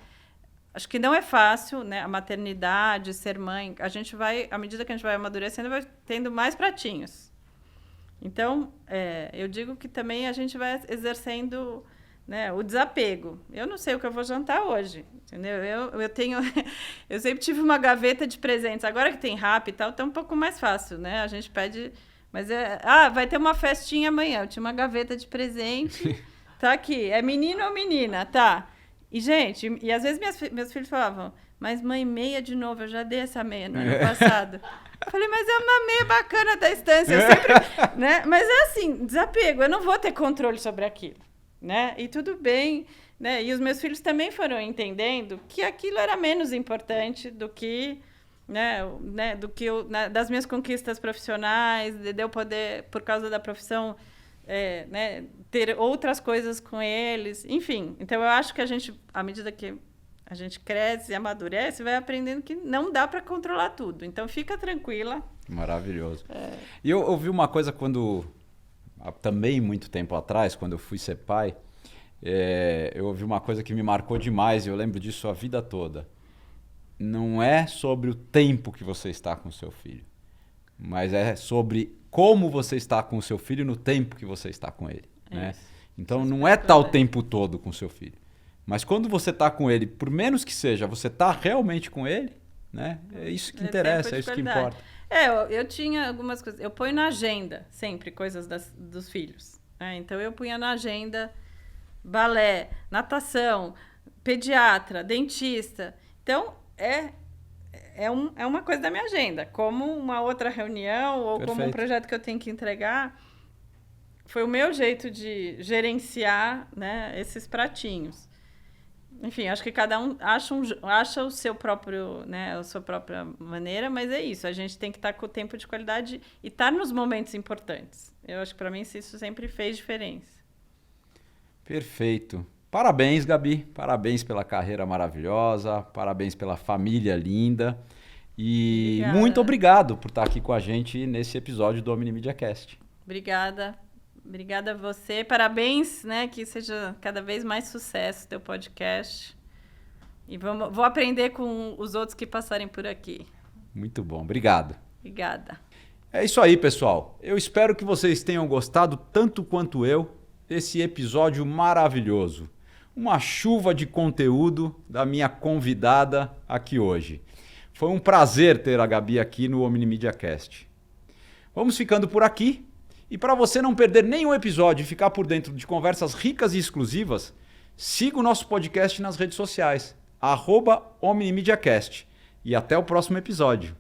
acho que não é fácil, né, a maternidade, ser mãe. A gente vai, à medida que a gente vai amadurecendo, vai tendo mais pratinhos. Então, eu digo que também a gente vai exercendo, né, o desapego. Eu não sei o que eu vou jantar hoje, entendeu? Eu sempre tive uma gaveta de presentes. Agora que tem Rappi e tal, tá um pouco mais fácil, né? A gente pede, mas vai ter uma festinha amanhã. Eu tinha uma gaveta de presente, tá aqui. É menino ou menina, tá? E gente, às vezes meus filhos falavam, mas mãe, meia de novo, eu já dei essa meia no ano passado. Eu falei, mas é uma meia bacana da estância, eu sempre, né? Mas é assim, desapego, eu não vou ter controle sobre aquilo, né? E tudo bem, né? E os meus filhos também foram entendendo que aquilo era menos importante do que, das minhas conquistas profissionais, de eu poder, por causa da profissão, ter outras coisas com eles, enfim. Então, eu acho que a gente, à medida que a gente cresce e amadurece, vai aprendendo que não dá para controlar tudo. Então, fica tranquila. Maravilhoso. E eu ouvi uma coisa também muito tempo atrás, quando eu fui ser pai, eu ouvi uma coisa que me marcou demais e eu lembro disso a vida toda. Não é sobre o tempo que você está com o seu filho, mas é sobre como você está com o seu filho no tempo que você está com ele, né? Então, não é estar o tempo todo com o seu filho. Mas quando você está com ele, por menos que seja, você está realmente com ele, né? É isso que interessa, é isso que importa. Eu tinha algumas coisas. Eu ponho na agenda sempre coisas dos filhos. Né? Então eu punha na agenda balé, natação, pediatra, dentista. Então é uma coisa da minha agenda. Como uma outra reunião ou Perfeito. como um projeto que eu tenho que entregar. Foi o meu jeito de gerenciar, né, esses pratinhos. Enfim, acho que cada um acha o seu próprio, né, a sua própria maneira, mas é isso. A gente tem que estar com o tempo de qualidade e estar nos momentos importantes. Eu acho que para mim isso sempre fez diferença. Perfeito. Parabéns, Gabi. Parabéns pela carreira maravilhosa. Parabéns pela família linda. E Obrigada. muito obrigado por estar aqui com a gente nesse episódio do Omni Media Cast. Obrigada. Obrigada a você. Parabéns, né? Que seja cada vez mais sucesso o teu podcast. E vou aprender com os outros que passarem por aqui. Muito bom. Obrigado. Obrigada. É isso aí, pessoal. Eu espero que vocês tenham gostado tanto quanto eu desse episódio maravilhoso. Uma chuva de conteúdo da minha convidada aqui hoje. Foi um prazer ter a Gabi aqui no Omni Media Cast. Vamos ficando por aqui. E para você não perder nenhum episódio e ficar por dentro de conversas ricas e exclusivas, siga o nosso podcast nas redes sociais, @OmniMediaCast. E até o próximo episódio.